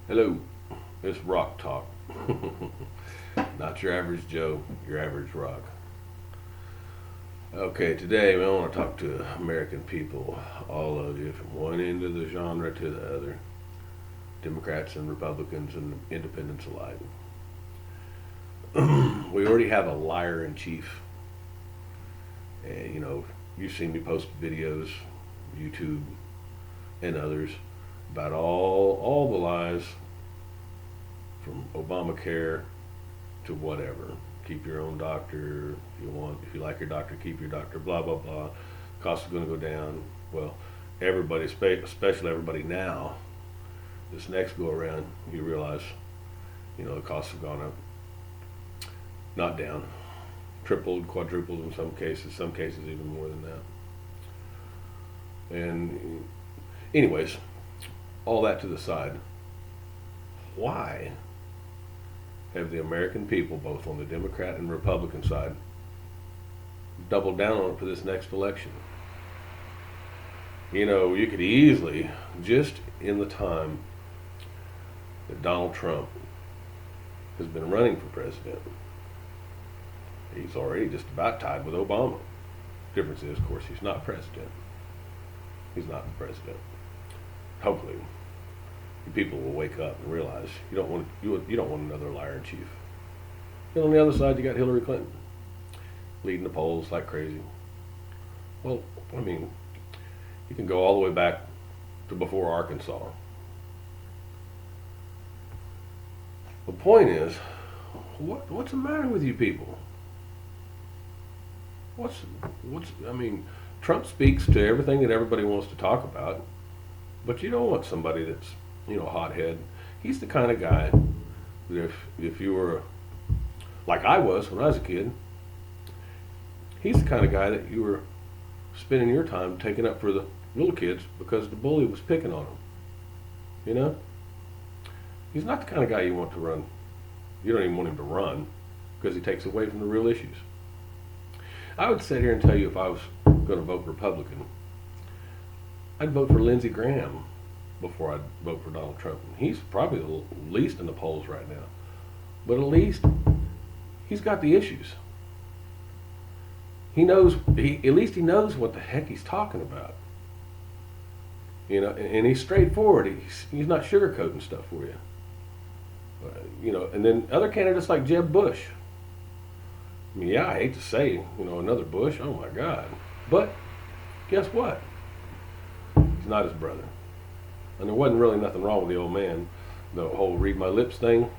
Hello, it's Rock Talk. Not your average Joe, your average rock. Okay, today I want to talk to American people, all of you, from one end of the genre to the other, Democrats and Republicans and independents alike. We already have a liar in chief, and you've seen me post videos, YouTube and others, about all the lies from Obamacare to whatever. Keep your own doctor if you want. If you like your doctor, keep your doctor. Blah blah blah. Costs are going to go down. Well, everybody, especially everybody now, this next go around, you realize, the costs have gone up, not down, tripled, quadrupled in some cases even more than that. And anyways, all that to the side. Why have the American people, both on the Democrat and Republican side, doubled down on it for this next election? You could easily, just in the time that Donald Trump has been running for president, he's already just about tied with Obama. Difference is, of course, he's not president. He's not the president. Hopefully, people will wake up and realize you don't want another liar in chief. And on the other side, you got Hillary Clinton leading the polls like crazy. Well, you can go all the way back to before Arkansas. The point is, what's the matter with you people? What's I mean, Trump speaks to everything that everybody wants to talk about, but you don't want somebody that's hothead. He's the kind of guy that if you were like I was when I was a kid, he's the kind of guy that you were spending your time taking up for the little kids because the bully was picking on him. He's not the kind of guy you want to run. You don't even want him to run because he takes away from the real issues. I would sit here and tell you if I was going to vote Republican, I'd vote for Lindsey Graham before I'd vote for Donald Trump. He's probably the least in the polls right now, but at least he's got the issues. He knows. At least he knows what the heck he's talking about. And he's straightforward. He's not sugarcoating stuff for you. And then other candidates like Jeb Bush. Yeah, I hate to say, another Bush. Oh my God! But guess what? He's not his brother. And there wasn't really nothing wrong with the old man. The whole read my lips thing.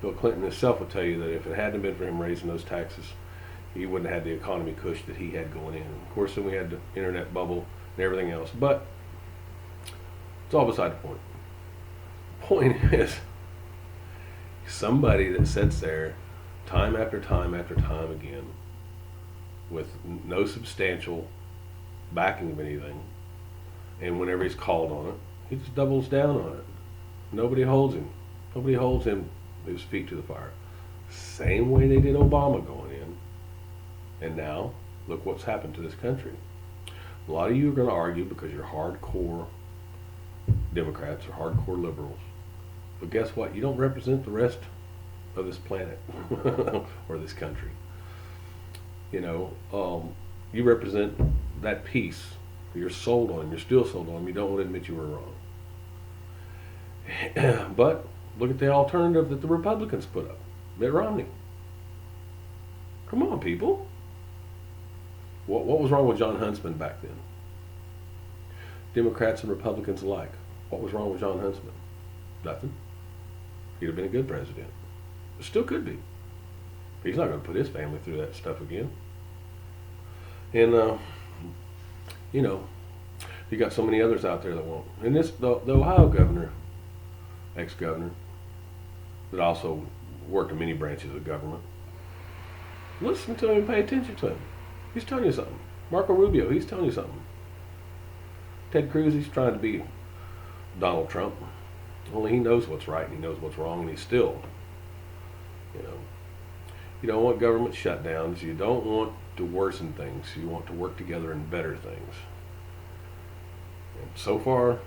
Bill Clinton himself will tell you that if it hadn't been for him raising those taxes, he wouldn't have had the economy cush that he had going in. Of course, then we had the internet bubble and everything else. But it's all beside the point. The point is, somebody that sits there time after time after time again with no substantial backing of anything, and whenever he's called on it, he just doubles down on it. Nobody holds him. Nobody holds him his feet to the fire. Same way they did Obama going in. And now, look what's happened to this country. A lot of you are going to argue because you're hardcore Democrats or hardcore liberals. But guess what? You don't represent the rest of this planet or this country. You represent that piece. You're sold on them. You're still sold on them. You don't want to admit you were wrong. But look at the alternative that the Republicans put up. Mitt Romney. Come on, people. What was wrong with John Huntsman back then? Democrats and Republicans alike. What was wrong with John Huntsman? Nothing. He'd have been a good president. Still could be. He's not going to put his family through that stuff again. And you got so many others out there that won't. And the Ohio governor, ex-governor, that also worked in many branches of government. Listen to him and pay attention to him. He's telling you something. Marco Rubio, he's telling you something. Ted Cruz, he's trying to be Donald Trump. Only he knows what's right and he knows what's wrong, and he's still, you don't want government shutdowns. You don't want to worsen things. You want to work together and better things. And so far,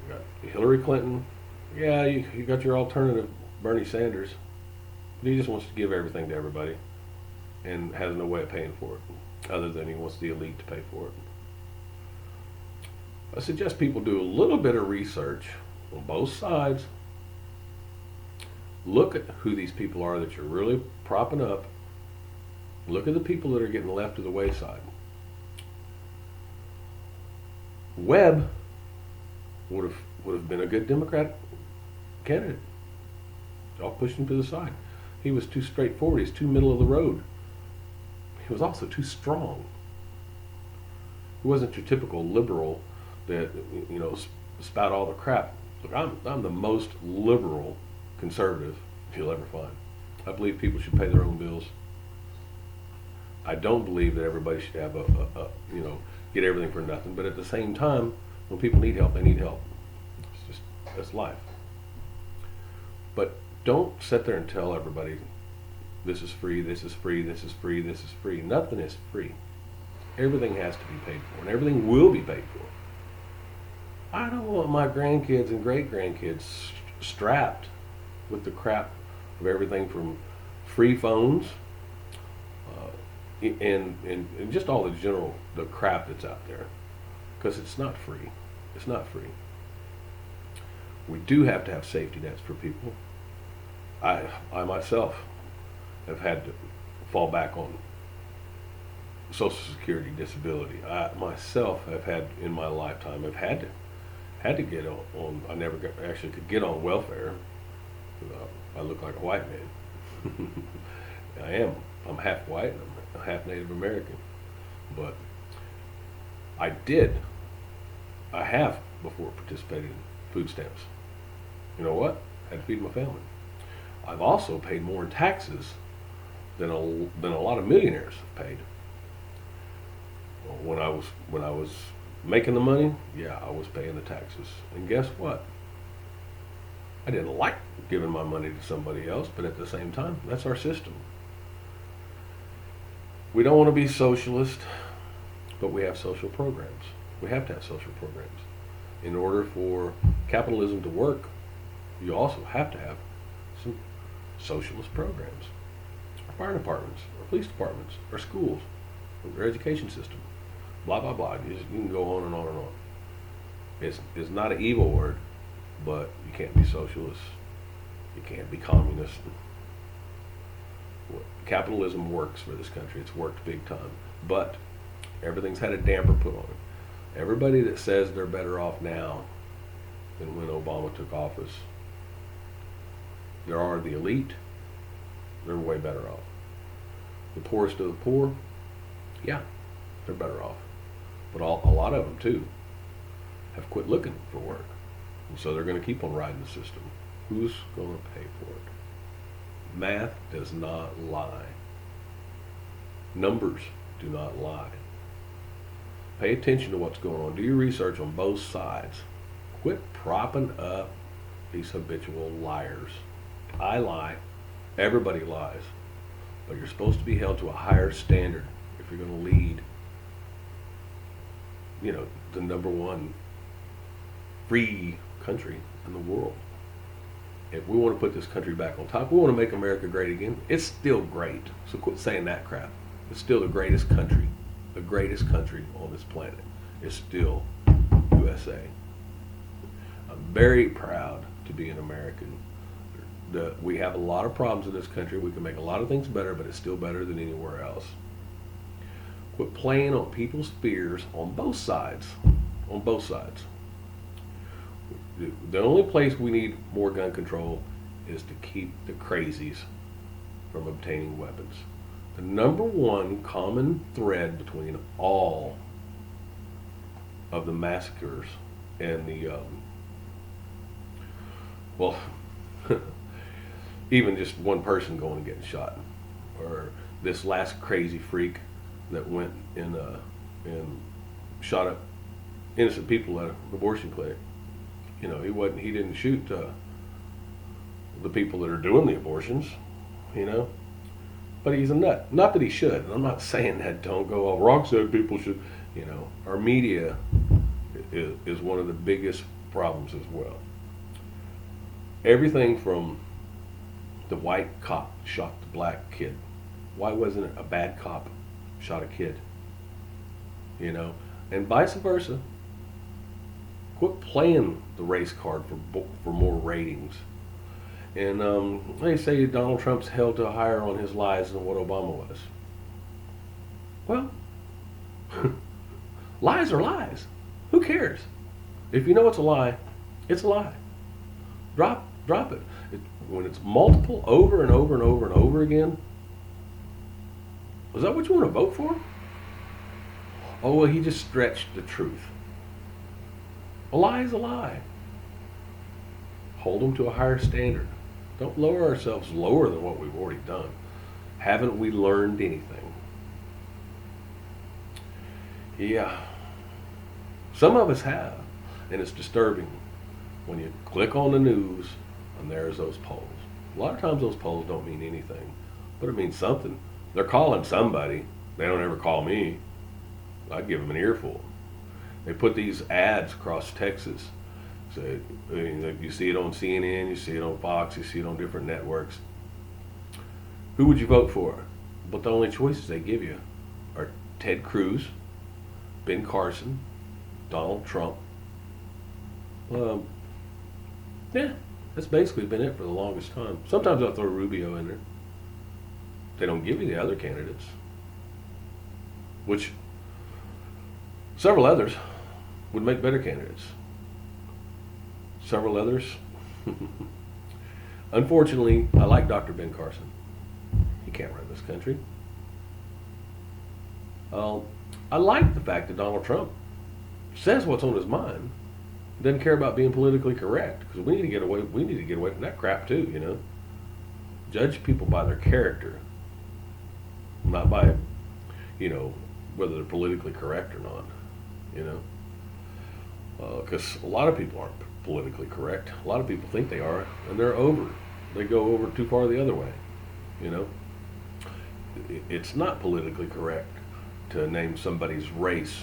we got Hillary Clinton, yeah, you got your alternative, Bernie Sanders. But he just wants to give everything to everybody and has no way of paying for it, other than he wants the elite to pay for it. I suggest people do a little bit of research on both sides. Look at who these people are that you're really propping up. Look at the people that are getting left to the wayside. Webb would have been a good Democrat candidate. I'll push him to the side. He was too straightforward. He's too middle of the road. He was also too strong. He wasn't your typical liberal that, you know, spout all the crap. Look, I'm the most liberal conservative you'll ever find. I believe people should pay their own bills. I don't believe that everybody should have you know, get everything for nothing. But at the same time, when people need help, they need help. It's just, that's life. But don't sit there and tell everybody, this is free, this is free, this is free, this is free. Nothing is free. Everything has to be paid for, and everything will be paid for. I don't want my grandkids and great-grandkids strapped with the crap of everything from free phones and just all the crap that's out there, because it's not free. It's not free. We do have to have safety nets for people. I myself have had to fall back on Social Security disability. I myself have had, in my lifetime, have had to get on. I never actually could get on welfare. I look like a white man. I'm half white and I'm half Native American. But I have before participated in food stamps. You know what? I had to feed my family. I've also paid more in taxes than a lot of millionaires have paid. When I was making the money, yeah, I was paying the taxes. And guess what? I didn't like giving my money to somebody else, but at the same time, that's our system. We don't want to be socialist, but we have social programs. We have to have social programs. In order for capitalism to work, you also have to have some socialist programs. Our fire departments, our police departments, our schools, our education system, blah, blah, blah. You can go on and on and on. It's not an evil word, but you can't be socialist. You can't be communist. Capitalism works for this country. It's worked big time. But everything's had a damper put on it. Everybody that says they're better off now than when Obama took office, there are the elite, they're way better off. The poorest of the poor, yeah, they're better off. But a lot of them, too, have quit looking for work. And so they're going to keep on riding the system. Who's going to pay for it? Math does not lie. Numbers do not lie. Pay attention to what's going on. Do your research on both sides. Quit propping up these habitual liars. I lie. Everybody lies. But you're supposed to be held to a higher standard if you're going to lead, you know, the number one free country in the world. If we want to put this country back on top, we want to make America great again, it's still great. So quit saying that crap. It's still the greatest country. The greatest country on this planet is still USA. I'm very proud to be an American. We have a lot of problems in this country. We can make a lot of things better, but it's still better than anywhere else. Quit playing on people's fears on both sides. On both sides. The only place we need more gun control is to keep the crazies from obtaining weapons. The number one common thread between all of the massacres and the, well, even just one person going and getting shot, or this last crazy freak that went and shot up innocent people at an abortion clinic. You know, he didn't shoot the people that are doing the abortions, you know, but he's a nut. Not that he should. I'm not saying that. Don't go, oh, Rock said people should, you know. Our media is one of the biggest problems as well. Everything from the white cop shot the black kid. Why wasn't it a bad cop shot a kid? You know, and vice versa. Quit playing the race card for more ratings. And they say Donald Trump's held to higher on his lies than what Obama was. Well, lies are lies. Who cares? If you know it's a lie, it's a lie. Drop it. When it's multiple over and over and over and over again, is that what you want to vote for? Oh, well, he just stretched the truth. A lie is a lie. Hold them to a higher standard. Don't lower ourselves lower than what we've already done. Haven't we learned anything? Yeah. Some of us have. And it's disturbing when you click on the news and there's those polls. A lot of times those polls don't mean anything, but it means something. They're calling somebody. They don't ever call me. I'd give them an earful. They put these ads across Texas. So, you see it on CNN, you see it on Fox, you see it on different networks. Who would you vote for? But the only choices they give you are Ted Cruz, Ben Carson, Donald Trump. Yeah, that's basically been it for the longest time. Sometimes I'll throw Rubio in there. They don't give you the other candidates, which several others would make better candidates. Several others. Unfortunately, I like Dr. Ben Carson. He can't run this country. I like the fact that Donald Trump says what's on his mind. Doesn't care about being politically correct, because we need to get away. We need to get away from that crap too. You know, judge people by their character, not by, whether they're politically correct or not. You know, because a lot of people aren't politically correct. A lot of people think they are, and they're over. They go over too far the other way. You know, it's not politically correct to name somebody's race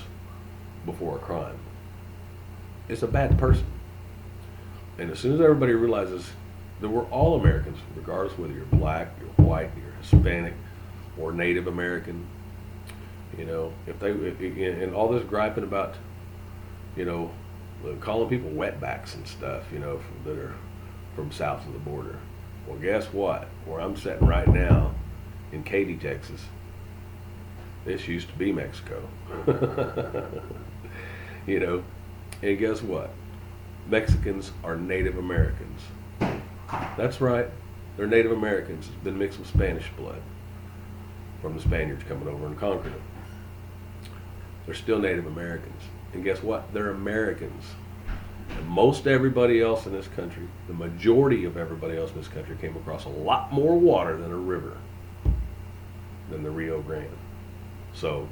before a crime. It's a bad person. And as soon as everybody realizes that we're all Americans, regardless whether you're black, you're white, you're Hispanic, or Native American, and all this griping about, calling people wetbacks and stuff, that are from south of the border. Well, guess what? Where I'm sitting right now in Katy, Texas, this used to be Mexico. And guess what? Mexicans are Native Americans. That's right. They're Native Americans. It's been mixed with Spanish blood from the Spaniards coming over and conquering them. They're still Native Americans. And guess what? They're Americans. And most everybody else in this country, the majority of everybody else in this country, came across a lot more water than a river, than the Rio Grande. So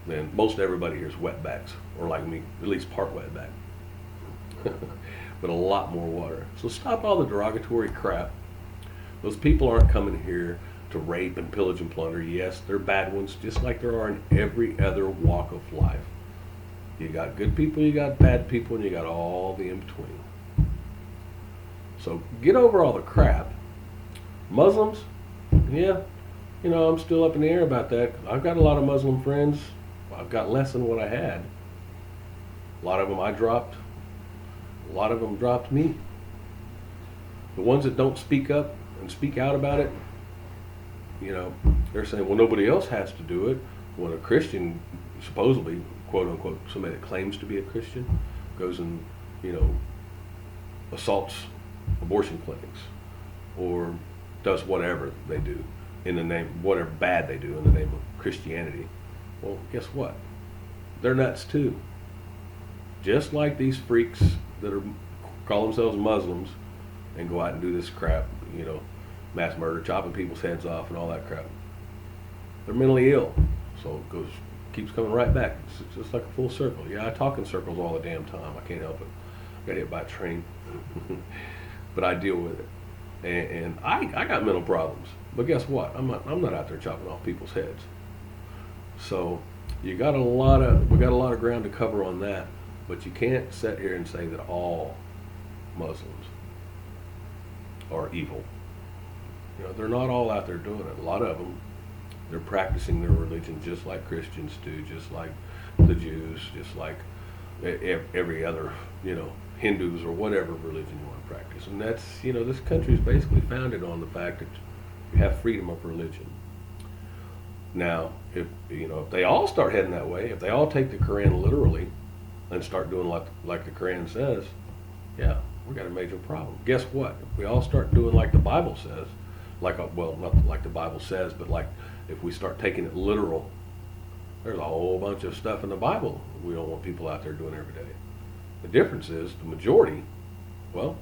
then most everybody here is wetbacks, or like me, at least part wetback. But a lot more water. So stop all the derogatory crap. Those people aren't coming here to rape and pillage and plunder. Yes, they're bad ones, just like there are in every other walk of life. You got good people, you got bad people, and you got all the in between. So get over all the crap. Muslims, yeah, I'm still up in the air about that. I've got a lot of Muslim friends. I've got less than what I had. A lot of them I dropped. A lot of them dropped me. The ones that don't speak up and speak out about it, they're saying, well, nobody else has to do it. When a Christian, supposedly, quote unquote, somebody that claims to be a Christian, goes and, assaults abortion clinics or does whatever they do in the name, whatever bad they do in the name of Christianity. Well, guess what? They're nuts too. Just like these freaks that call themselves Muslims and go out and do this crap, mass murder, chopping people's heads off and all that crap. They're mentally ill. So it keeps coming right back. It's just like a full circle. Yeah, I talk in circles all the damn time. I can't help it. I got hit by a train. But I deal with it. And I got mental problems. But guess what? I'm not out there chopping off people's heads. So we got a lot of ground to cover on that. But you can't sit here and say that all Muslims are evil. You know, they're not all out there doing it. A lot of them, they're practicing their religion just like Christians do, just like the Jews, just like every other, you know, Hindus or whatever religion you want to practice. And that's, you know, this country is basically founded on the fact that you have freedom of religion. Now, if you know, if they all start heading that way, if they all take the Quran literally and start doing like the Quran says, yeah, we got a major problem. Guess what? If we all start doing like the Bible says, well, not like the Bible says, but like if we start taking it literal, there's a whole bunch of stuff in the Bible we don't want people out there doing every day. The difference is the majority, well,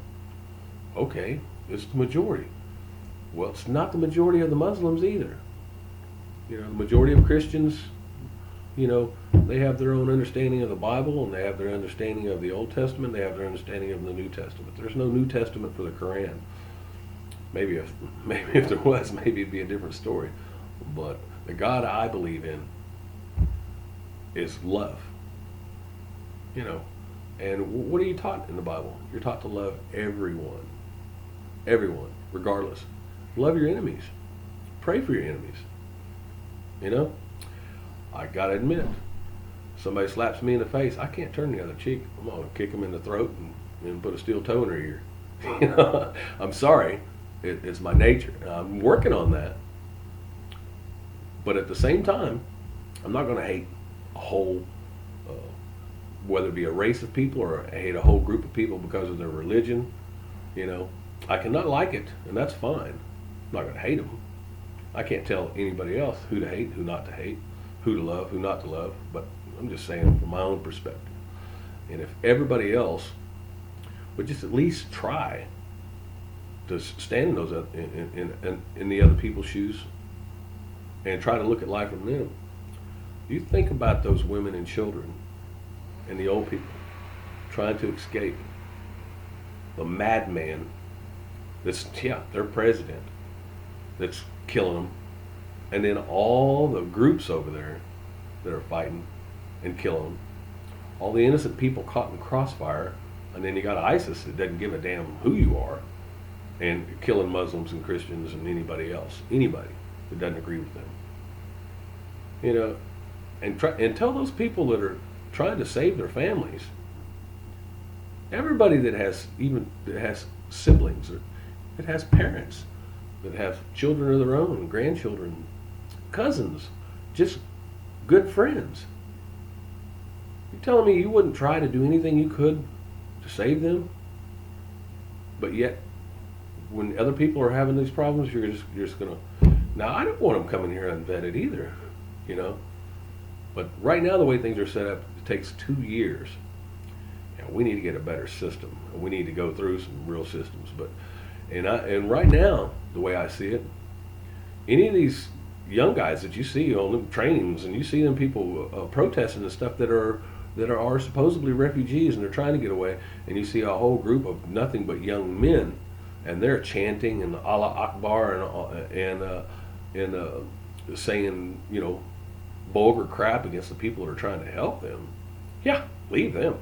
okay, it's the majority. Well, it's not the majority of the Muslims either. You know, the majority of Christians, you know, they have their own understanding of the Bible, and they have their understanding of the Old Testament, they have their understanding of the New Testament. There's no New Testament for the Quran. Maybe if there was, maybe it'd be a different story. But the God I believe in is love. You know, and what are you taught in the Bible? You're taught to love everyone. Everyone, regardless. Love your enemies. Pray for your enemies. You know, I gotta admit, somebody slaps me in the face, I can't turn the other cheek. I'm gonna kick them in the throat and put a steel toe in their ear. You know, I'm sorry, it's my nature. I'm working on that. But at the same time, I'm not gonna hate a whole, whether it be a race of people or I hate a whole group of people because of their religion. You know, I cannot like it, and that's fine. I'm not gonna hate them. I can't tell anybody else who to hate, who not to hate, who to love, who not to love, but I'm just saying from my own perspective. And if everybody else would just at least try to stand in those in the other people's shoes and try to look at life from them, you think about those women and children and the old people trying to escape the madman that's, yeah, their president, that's killing them, and then all the groups over there that are fighting and killing them, all the innocent people caught in crossfire, and then you got ISIS that doesn't give a damn who you are, and killing Muslims and Christians and anybody else, anybody that doesn't agree with them. You know, and tell those people that are trying to save their families, everybody that has siblings or that has parents, that have children of their own, grandchildren, cousins, just good friends. You're telling me you wouldn't try to do anything you could to save them? But yet, when other people are having these problems, you're just gonna. Now, I don't want them coming here unvetted either, you know. But right now, the way things are set up, it takes 2 years. And we need to get a better system. We need to go through some real systems. But and right now, the way I see it, any of these young guys that you see on the trainings, and you see them people protesting and stuff that are supposedly refugees and they're trying to get away, and you see a whole group of nothing but young men, and they're chanting and Allah Akbar and saying, you know, vulgar crap against the people that are trying to help them. Yeah, leave them,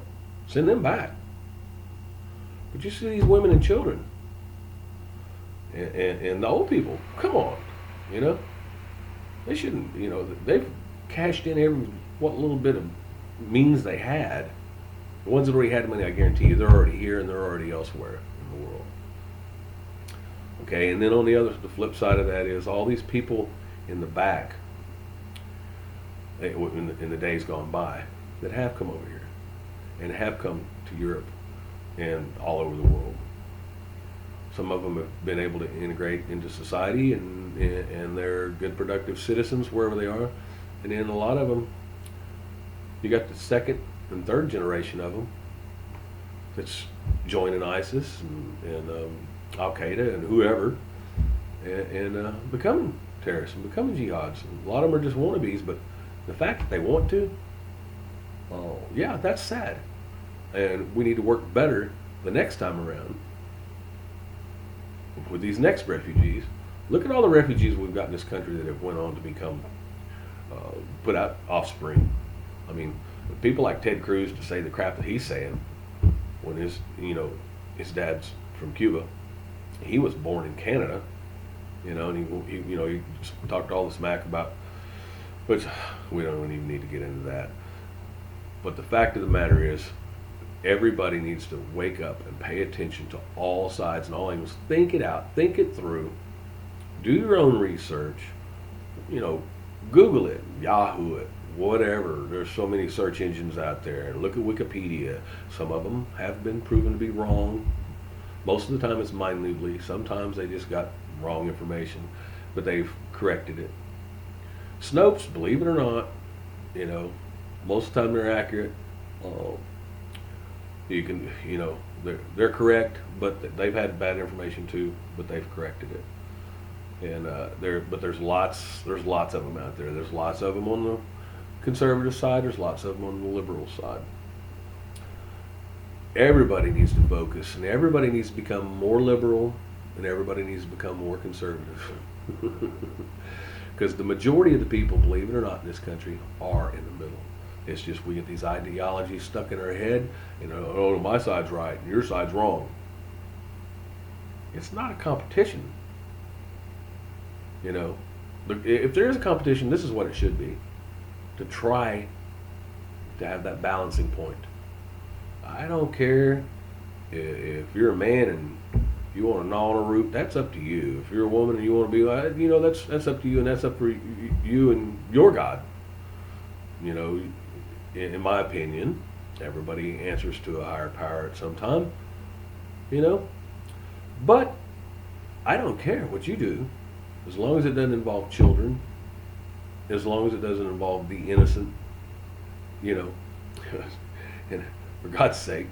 send them back. But you see these women and children. And the old people, come on, you know, they shouldn't, you know, they've cashed in what little bit of means they had. The ones that already had money, I guarantee you, they're already here and they're already elsewhere in the world. Okay, and then on the flip side of that is all these people in the back, in the days gone by, that have come over here and have come to Europe and all over the world. Some of them have been able to integrate into society and they're good, productive citizens wherever they are. And then a lot of them, you got the second and third generation of them that's joining ISIS and Al Qaeda and whoever, and becoming terrorists and becoming jihads. And a lot of them are just wannabes, but the fact that they want to, oh yeah, that's sad. And we need to work better the next time around with these next refugees. Look at all the refugees we've got in this country that have went on to become, put out offspring. I mean, But people like Ted Cruz to say the crap that he's saying when his dad's from Cuba. He was born in Canada, and he talked all the smack about, which we don't even need to get into that. But the fact of the matter is, everybody needs to wake up and pay attention to all sides and all angles. Think it out, think it through, do your own research. Google it, Yahoo it, whatever. There's so many search engines out there. Look at Wikipedia. Some of them have been proven to be wrong. Most of the time it's minutely. Sometimes they just got wrong information, but they've corrected it. Snopes, believe it or not, most of the time they're accurate. You can, they're correct, but they've had bad information too, but they've corrected it. And there's lots of them out there. There's lots of them on the conservative side. There's lots of them on the liberal side. Everybody needs to focus, and everybody needs to become more liberal, and everybody needs to become more conservative. Because the majority of the people, believe it or not, in this country are in the middle. It's just we get these ideologies stuck in our head, oh, my side's right, and your side's wrong. It's not a competition. If there is a competition, this is what it should be. To try to have that balancing point. I don't care if you're a man and you want to gnaw on a root, that's up to you. If you're a woman and you want to be, that's up to you, and that's up for you and your God. In my opinion, everybody answers to a higher power at some time. But I don't care what you do, as long as it doesn't involve children, as long as it doesn't involve the innocent, and for God's sake,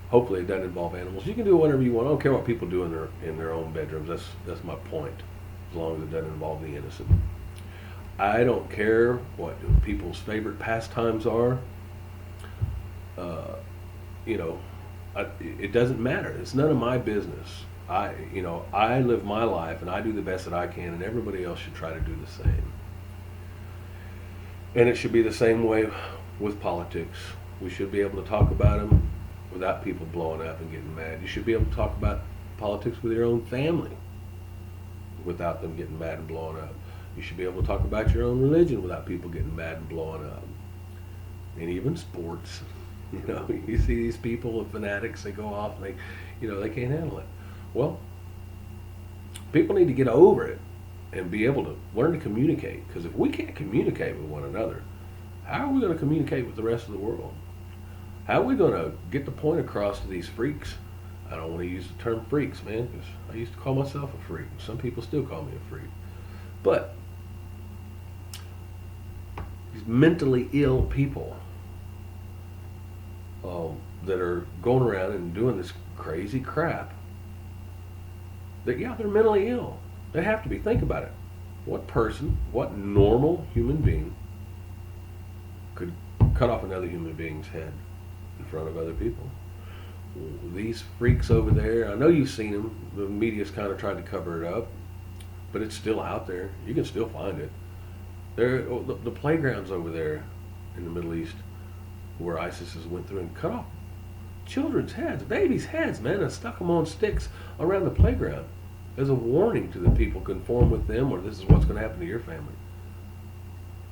hopefully it doesn't involve animals. You can do whatever you want. I don't care what people do in their own bedrooms. That's my point. As long as it doesn't involve the innocent. I don't care what people's favorite pastimes are. It doesn't matter. It's none of my business. I live my life and I do the best that I can, and everybody else should try to do the same. And it should be the same way with politics. We should be able to talk about them without people blowing up and getting mad. You should be able to talk about politics with your own family without them getting mad and blowing up. You should be able to talk about your own religion without people getting mad and blowing up. And even sports. You see these people, fanatics, they go off and they can't handle it. Well, people need to get over it and be able to learn to communicate. Because if we can't communicate with one another, how are we going to communicate with the rest of the world? How are we going to get the point across to these freaks? I don't want to use the term freaks, man, because I used to call myself a freak. Some people still call me a freak. But these mentally ill people that are going around and doing this crazy crap, they're mentally ill. They have to be. Think about it. What normal human being could cut off another human being's head in front of other people? These freaks over there, I know you've seen them. The media's kind of tried to cover it up, but it's still out there. You can still find it. The playgrounds over there in the Middle East where ISIS has went through and cut off children's heads, babies' heads, man, and stuck them on sticks around the playground as a warning to the people, conform with them or this is what's going to happen to your family.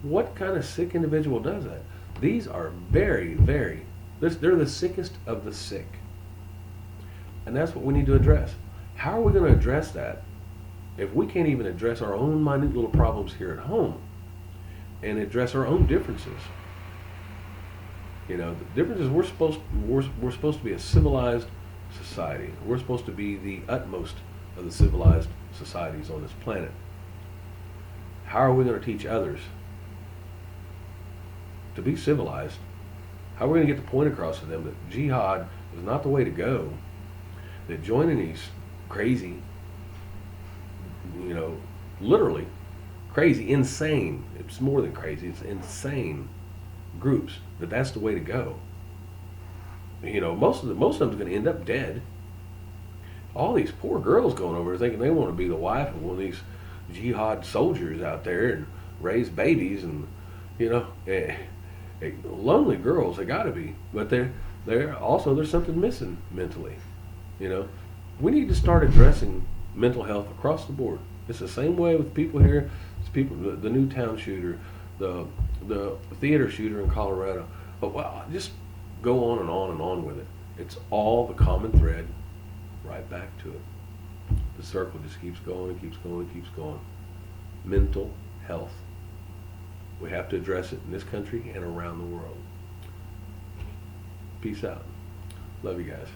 What kind of sick individual does that? These are very, very, they're the sickest of the sick. And that's what we need to address. How are we going to address that if we can't even address our own minute little problems here at home and address our own differences? The difference is we're supposed to be a civilized society. We're supposed to be the utmost of the civilized societies on this planet. How are we going to teach others to be civilized? How are we going to get the point across to them that jihad is not the way to go? That joining these crazy, literally crazy, insane, it's more than crazy, it's insane groups, that's the way to go. Most of them are going to end up dead. All these poor girls going over thinking they want to be the wife of one of these jihad soldiers out there and raise babies, and Lonely girls, they got to be, but they're also there's something missing mentally. You know, we need to start addressing mental health across the board. It's the same way with people here. It's people, the Newtown shooter, the theater shooter in Colorado. But well, just go on and on and on with it. It's all the common thread, right back to it. The circle just keeps going and keeps going and keeps going. Mental health. We have to address it in this country and around the world. Peace out. Love you guys.